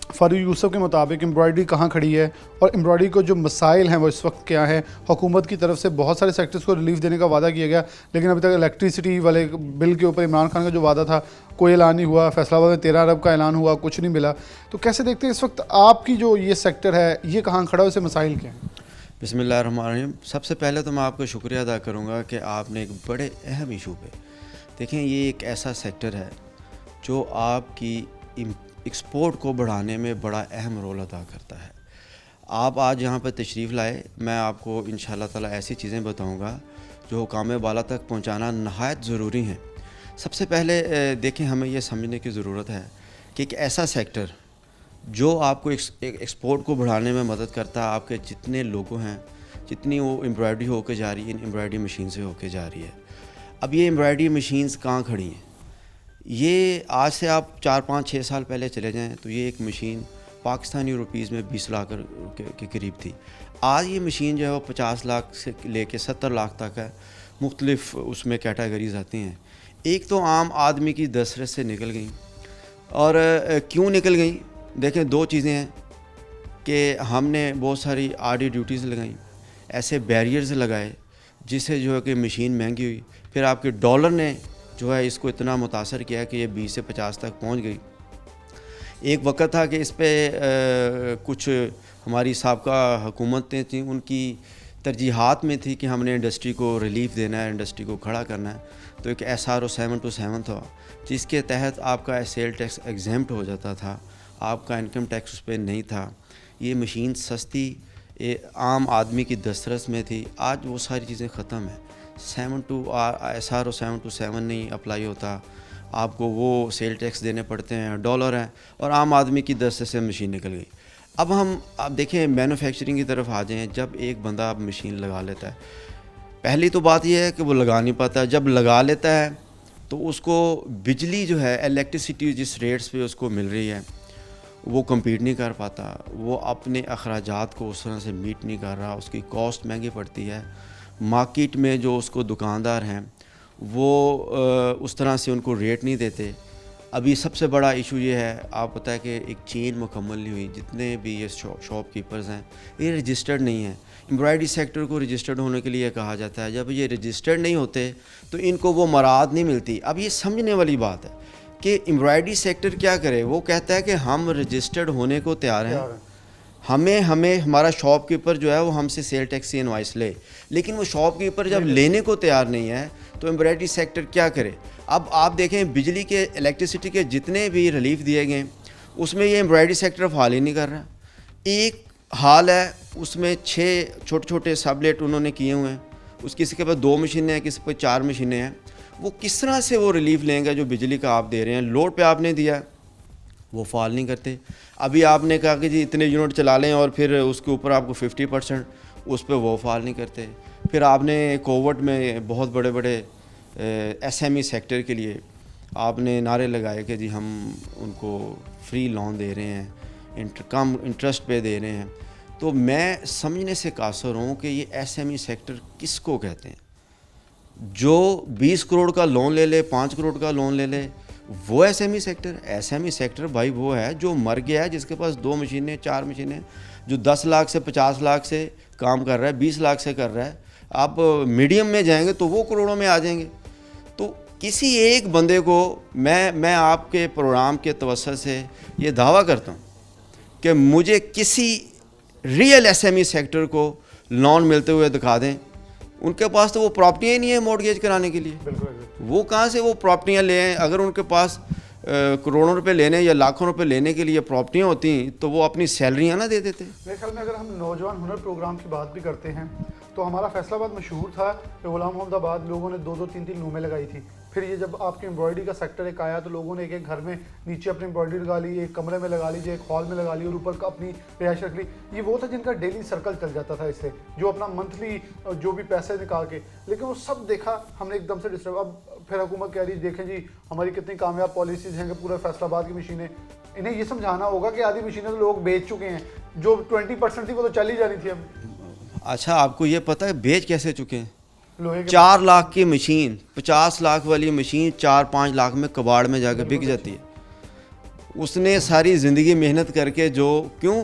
फारूक यूसुफ के मुताबिक एम्ब्रॉयडरी कहाँ खड़ी है और एम्ब्रॉयडरी को जो मसाइल हैं वो इस वक्त क्या हैं? हुकूमत की तरफ से बहुत सारे सेक्टर्स को रिलीफ देने का वादा किया गया, लेकिन अभी तक इलेक्ट्रिसिटी वाले बिल के ऊपर इमरान खान का जो वादा था कोई ऐलान नहीं हुआ। फैसलाबाद में 13 अरब का ऐलान हुआ, कुछ नहीं मिला। तो कैसे देखते हैं इस वक्त आपकी जो ये सेक्टर है ये कहाँ खड़ा है, उसे मसाइल क्या हैं?
बिस्मिल्लाहिर्रहमानिर्रहीम। सबसे पहले तो मैं आपको शुक्रिया अदा करूँगा कि आपने एक बड़े अहम इशू पे, देखें ये एक ऐसा सेक्टर है जो आपकी एक्सपोर्ट को बढ़ाने में बड़ा अहम रोल अदा करता है। आप आज यहाँ पर तशरीफ़ लाए, मैं आपको इंशाअल्लाह ताला ऐसी चीज़ें बताऊँगा जो हुकाम बाला तक पहुँचाना नहायत ज़रूरी हैं। सबसे पहले देखें, हमें ये समझने की ज़रूरत है कि एक ऐसा सेक्टर जो आपको एक्सपोर्ट को बढ़ाने में मदद करता है, आपके जितने लोगों हैं, जितनी वो एम्ब्रॉयडरी होकर जा रही है, इन एम्ब्रॉयडरी मशीन से होकर जा रही है। अब ये एम्ब्रॉयडरी मशीन्स कहाँ खड़ी हैं? ये आज से आप 4-5-6 साल पहले चले जाएं तो ये एक मशीन पाकिस्तानी रुपीज़ में 20 लाख के करीब थी। आज ये मशीन जो है वो 50 लाख से लेके 70 लाख तक है। मुख्तलिफ उसमें कैटेगरीज आती हैं। एक तो आम आदमी की दस्तरस से निकल गई, और क्यों निकल गई? देखें, 2 चीज़ें हैं कि हमने बहुत सारी आरडी ड्यूटीज़ लगाई, ऐसे बैरियर्स लगाए जिससे जो है कि मशीन महंगी हुई। फिर आपके डॉलर ने जो है इसको इतना मुतासर किया कि ये 20 से 50 तक पहुंच गई। एक वक्त था कि इस पे कुछ हमारी साबका हुकूमतें थी, उनकी तरजीहात में थी कि हमने इंडस्ट्री को रिलीफ देना है, इंडस्ट्री को खड़ा करना है। तो एक SRO 727 था जिसके तहत आपका सेल टैक्स एग्जेम्प्ट हो जाता था, आपका इनकम टैक्स उस पर नहीं था। ये मशीन सस्ती आम आदमी की दस्तरस में थी। आज वो सारी चीज़ें ख़त्म है। SRO 727 नहीं अप्लाई होता, आपको वो सेल टैक्स देने पड़ते हैं, डॉलर हैं, और आम आदमी की दस्तरस से मशीन निकल गई। अब देखें मैन्युफैक्चरिंग की तरफ आ जाएँ। जब एक बंदा मशीन लगा लेता है, पहली तो बात यह है कि वो लगा नहीं पाता। जब लगा लेता है तो उसको बिजली जो है, इलेक्ट्रिसिटी जिस रेट्स पे उसको मिल रही है, वो compete नहीं कर पाता। वो अपने अखराजात को उस तरह से मीट नहीं कर रहा, उसकी कॉस्ट महंगी पड़ती है। मार्केट में जो उसको दुकानदार हैं वो उस तरह से उनको रेट नहीं देते। अभी सबसे बड़ा इशू ये है, आप पता है कि एक चेन मुकम्मल नहीं हुई। जितने भी ये शॉपकीपर्स हैं ये रजिस्टर्ड नहीं है। एम्ब्रॉयडरी सेक्टर को रजिस्टर्ड होने के लिए कहा जाता है। जब ये रजिस्टर्ड नहीं होते तो इनको वो मराद नहीं मिलती। अब ये समझने वाली बात है कि एम्ब्रॉयडरी सेक्टर क्या करे। वो कहता है कि हम रजिस्टर्ड होने को तैयार हैं, हमें हमारा शॉपकीपर जो है वो हमसे सेल टैक्स की इनवाइस ले, लेकिन वो शॉपकीपर जब लेने को तैयार नहीं है तो एम्ब्रॉयडरी सेक्टर क्या करे। अब आप देखें बिजली के, इलेक्ट्रिसिटी के जितने भी रिलीफ दिए गए उसमें ये एम्ब्रॉयडरी सेक्टर हाल ही नहीं कर रहा। एक हाल है उसमें 6 छोटे छोटे सबलेट उन्होंने किए हुए हैं, किसी के पास 2 मशीनें हैं, किसी के पास 4 मशीनें हैं। वो किस तरह से वो रिलीफ लेंगे जो बिजली का आप दे रहे हैं। लोड पे आपने दिया, वो फाल नहीं करते। अभी आपने कहा कि जी इतने यूनिट चला लें और फिर उसके ऊपर आपको 50%, उस पर वो फाल नहीं करते। फिर आपने कोविड में बहुत बड़े बड़े SME सेक्टर के लिए आपने नारे लगाए कि जी हम उनको फ्री लोन दे रहे हैं, कम इंटरेस्ट पे दे रहे हैं। तो मैं समझने से कासर हूँ कि ये SME सेक्टर किसको कहते हैं। जो 20 करोड़ का लोन ले ले, 5 करोड़ का लोन ले ले, वो SME सेक्टर। SME सेक्टर भाई वो है जो मर गया है, जिसके पास 2 मशीनें 4 मशीनें, जो 10 लाख से 50 लाख से काम कर रहा है, 20 लाख से कर रहा है। आप मीडियम में जाएंगे तो वो करोड़ों में आ जाएंगे। तो किसी एक बंदे को मैं आपके प्रोग्राम के तवज्जो से ये दावा करता हूँ कि मुझे किसी रियल SME सेक्टर को लोन मिलते हुए दिखा दें। उनके पास तो वो प्रॉपर्टियाँ ही नहीं है मॉर्गेज कराने के लिए। वो कहाँ से वो प्रॉपर्टियाँ ले आएँ। अगर उनके पास करोड़ों रुपए लेने या लाखों रुपए लेने के लिए प्रॉपर्टियाँ होती तो वो अपनी सैलरियाँ ना दे देते।
मेरे ख्याल में अगर हम नौजवान हुनर प्रोग्राम की बात भी करते हैं तो हमारा फैसलाबाद मशहूर था कि गुलाम मोहम्मदाबाद लोगों ने 2-2 3-3 रूमें लगाई थी। फिर ये जब आपकी एम्ब्रॉयडरी का सेक्टर एक आया तो लोगों ने एक घर में नीचे अपनी एम्ब्रॉयडरी लगा ली, एक कमरे में लगा लीजिए, एक हॉल में लगा ली और ऊपर अपनी रिहाइश रख ली। ये वो था जिनका डेली सर्कल चल जाता था इससे, जो अपना मंथली जो भी पैसे निकाल के। लेकिन वो सब देखा हमने एकदम से डिस्टर्ब। अब फिर हुकूमत कह रही देखें जी हमारी कितनी कामयाब पॉलिसीज़ हैं कि पूरे फैसलाबाद की मशीनें, इन्हें ये समझाना होगा कि आधी मशीनें तो लोग बेच चुके हैं, जो 20% थी वो तो चल ही जानी थी। अब
अच्छा, आपको ये पता है बेच कैसे चुके हैं?
लोहे के
4 लाख की मशीन, 50 लाख वाली मशीन 4-5 लाख में कबाड़ में जाकर बिक जाती है। उसने सारी ज़िंदगी मेहनत करके जो क्यों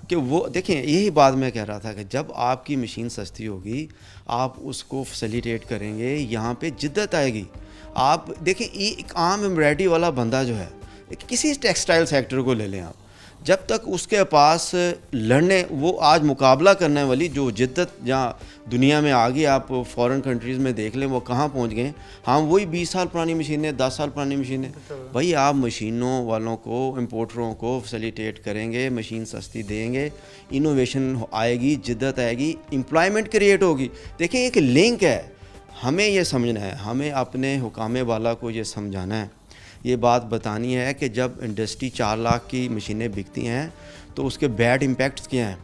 कि वो देखें, यही बात मैं कह रहा था कि जब आपकी मशीन सस्ती होगी आप उसको फैसिलिटेट करेंगे, यहाँ पे जिद्दत आएगी। आप देखें एक आम एम्ब्रॉयडरी वाला बंदा जो है, किसी टेक्सटाइल सेक्टर को ले लें आप, जब तक उसके पास लड़ने वो आज मुकाबला करने वाली जो जिद्दत जहाँ दुनिया में आ गई, आप फॉरेन कंट्रीज़ में देख लें वो कहाँ पहुँच गए। हाँ वही 20 साल पुरानी मशीनें, 10 साल पुरानी मशीनें। भाई आप मशीनों वालों को, इम्पोर्टरों को फैसिलिटेट करेंगे, मशीन सस्ती देंगे, इनोवेशन आएगी, जिद्दत आएगी, एम्प्लॉयमेंट क्रिएट होगी। देखें एक लिंक है, हमें ये समझना है, हमें अपने हुकामे वाला को ये समझाना है, ये बात बतानी है कि जब इंडस्ट्री 4 लाख की मशीनें बिकती हैं तो उसके बैड इम्पैक्ट्स क्या हैं।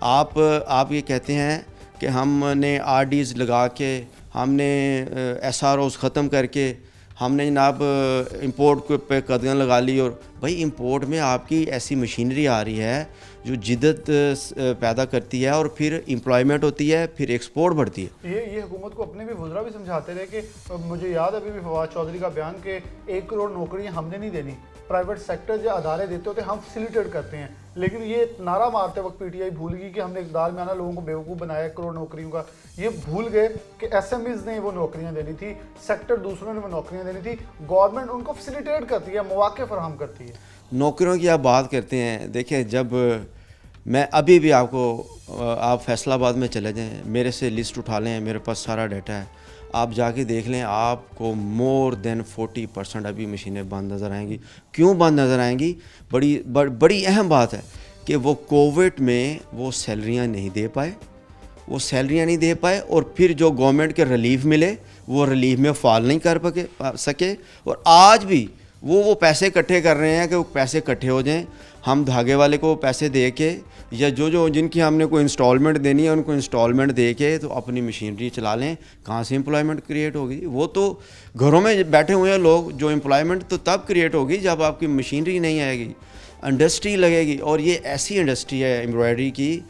आप ये कहते हैं कि हमने RDs लगा के, हमने SROs ख़त्म करके, हमने जनाब इंपोर्ट पे कदम लगा ली। और भाई इंपोर्ट में आपकी ऐसी मशीनरी आ रही है जो जिद्दत पैदा करती है और फिर एम्प्लॉयमेंट होती है, फिर एक्सपोर्ट बढ़ती है।
ये हुकूमत को अपने भी वज़रा भी समझाते रहे कि मुझे याद अभी भी फवाद चौधरी का बयान कि 1 करोड़ नौकरियां हमने नहीं देनी, प्राइवेट सेक्टर जो अदारे देते होते हम फैसिलिटेट करते हैं। लेकिन ये नारा मारते वक्त PTI भूल गई कि हमने इक़दार में आना लोगों को बेवकूफ़ बनाया 1 करोड़ नौकरियों का। ये भूल गए कि SMEs ने वो नौकरियां देनी थी, सेक्टर दूसरों ने वो नौकरियां देनी थी। गवर्नमेंट उनको फैसिलिटेट करती है, मौक़े फराहम करती है।
नौकरियों की आप बात करते हैं, देखिए जब मैं अभी भी आपको आप फैसलाबाद में चले जाएं, मेरे से लिस्ट उठा लें, मेरे पास सारा डाटा है, आप जाके देख लें, आपको मोर देन 40% अभी मशीनें बंद नज़र आएंगी। क्यों बंद नज़र आएंगी? बड़ी अहम बात है कि वो कोविड में वो सैलरियाँ नहीं दे पाए, और फिर जो गवर्नमेंट के रिलीफ मिले वो रिलीफ में फॉल नहीं कर सके, और आज भी वो पैसे इकट्ठे कर रहे हैं कि वो पैसे इकट्ठे हो जाएं, हम धागे वाले को पैसे दे के, या जो जिनकी हमने कोई इंस्टॉलमेंट देनी है उनको इंस्टॉलमेंट दे के तो अपनी मशीनरी चला लें। कहाँ से एम्प्लॉयमेंट क्रिएट होगी? वो तो घरों में बैठे हुए हैं लोग। जो एम्प्लॉयमेंट तो तब क्रिएट होगी जब आपकी मशीनरी नहीं आएगी, इंडस्ट्री लगेगी। और ये ऐसी इंडस्ट्री है एम्ब्रॉयडरी की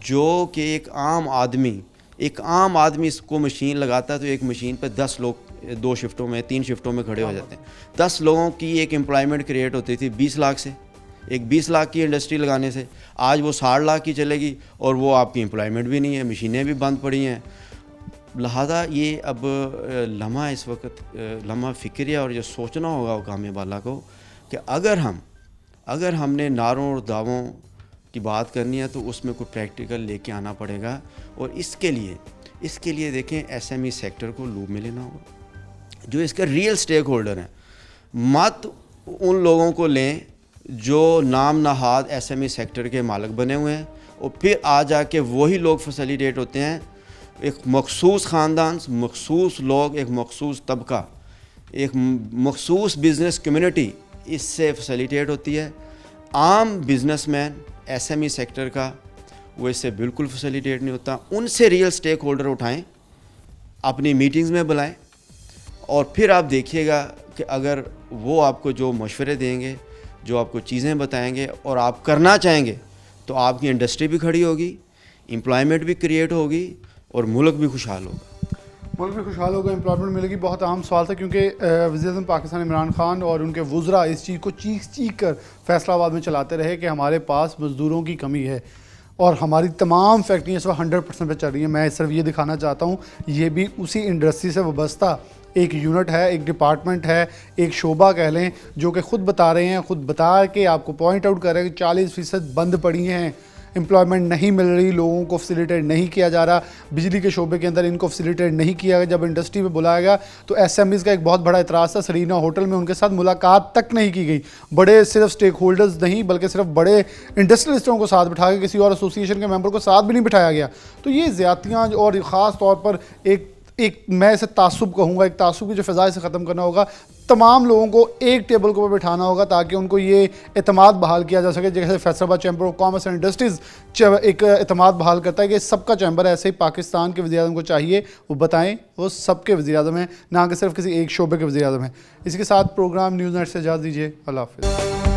जो कि एक आम आदमी इसको मशीन लगाता है तो एक मशीन पे 10 लोग 2 शिफ्टों में 3 शिफ्टों में खड़े हो जाते हैं। 10 लोगों की एक एम्प्लॉयमेंट क्रिएट होती थी 20 लाख से, एक 20 लाख की इंडस्ट्री लगाने से। आज वो 60 लाख की चलेगी और वो आपकी एम्प्लॉयमेंट भी नहीं है, मशीनें भी बंद पड़ी हैं। लिहाजा ये अब लम्हा इस वक्त लम्हा फ़िक्रिया और ये सोचना होगा काम वाला को कि अगर हमने नारों और दावों की बात करनी है तो उसमें कोई प्रैक्टिकल लेके आना पड़ेगा। और इसके लिए देखें एसएमई सेक्टर को लूप में लेना होगा, जो इसके रियल स्टेक होल्डर हैं। मत उन लोगों को लें जो नाम नहाद एसएमई सेक्टर के मालिक बने हुए हैं और फिर आ जाके वही लोग फैसिलिटेट होते हैं। एक मखसूस ख़ानदान, मखसूस लोग, एक मखसूस तबका, एक मखसूस बिज़नेस कम्युनिटी इससे फैसिलिटेट होती है। आम बिजनेसमैन एसएमई सेक्टर का वो इससे बिल्कुल फैसिलिटेट नहीं होता। उनसे रियल स्टेक होल्डर उठाएं, अपनी मीटिंग्स में बुलाएं और फिर आप देखिएगा कि अगर वो आपको जो मशवरे देंगे, जो आपको चीज़ें बताएंगे और आप करना चाहेंगे तो आपकी इंडस्ट्री भी खड़ी होगी, एम्प्लॉयमेंट भी क्रिएट होगी और मुल्क भी खुशहाल होगा।
मुल्क भी खुशहाल होगा, एम्प्लॉयमेंट मिलेगी। बहुत अहम सवाल था क्योंकि वज़ीर-ए-आज़म पाकिस्तान इमरान खान और उनके वुज़रा इस चीज़ को चीख कर फैसलाबाद में चलाते रहे कि हमारे पास मज़दूरों की कमी है और हमारी तमाम फैक्ट्रियाँ इस वक्त 100% पे चल रही हैं। मैं सिर्फ ये दिखाना चाहता हूँ, ये भी उसी इंडस्ट्री से वाबस्ता एक यूनिट है, एक डिपार्टमेंट है, एक शोबा कह लें, जो कि ख़ुद बता रहे हैं, ख़ुद बता के आपको पॉइंट आउट कर रहे हैं कि 40% बंद पड़ी हैं, एम्प्लॉयमेंट नहीं मिल रही, लोगों को फैसिलिटेट नहीं किया जा रहा। बिजली के शोबे के अंदर इनको फैसिलिटेट नहीं किया गया। जब इंडस्ट्री में बुलाया गया तो एसएमईज़ का एक बहुत बड़ा एतराज़ था। सरीना होटल में उनके साथ मुलाकात तक नहीं की गई। बड़े सिर्फ स्टेक होल्डर्स नहीं बल्कि सिर्फ बड़े इंडस्ट्रियलिस्टों को साथ बिठा के किसी और एसोसिएशन के मेंबर को साथ भी नहीं बिठाया गया। तो ये ज़्यादतियाँ और ख़ास तौर पर एक मैं इसे तासुब कहूँगा, एक तासुब की जो फ़िज़ा से ख़त्म करना होगा। तमाम लोगों को एक टेबल के ऊपर बिठाना होगा ताकि उनको ये एतमाद बहाल किया जा सके। जैसे Faisalabad chamber of commerce and industries एक एतमाद बहाल करता है कि सबका चैम्बर है, ऐसे ही पाकिस्तान के वज़ीर-ए-आज़म को चाहिए वो बताएं वो सबके वज़ीर-ए-आज़म हैं, ना कि सिर्फ किसी एक शोबे के वज़ीर-ए-आज़म हैं। इसी के साथ प्रोग्राम न्यूज़ नेट से इजाज़त दीजिए। अल्लाह हाफ़िज़।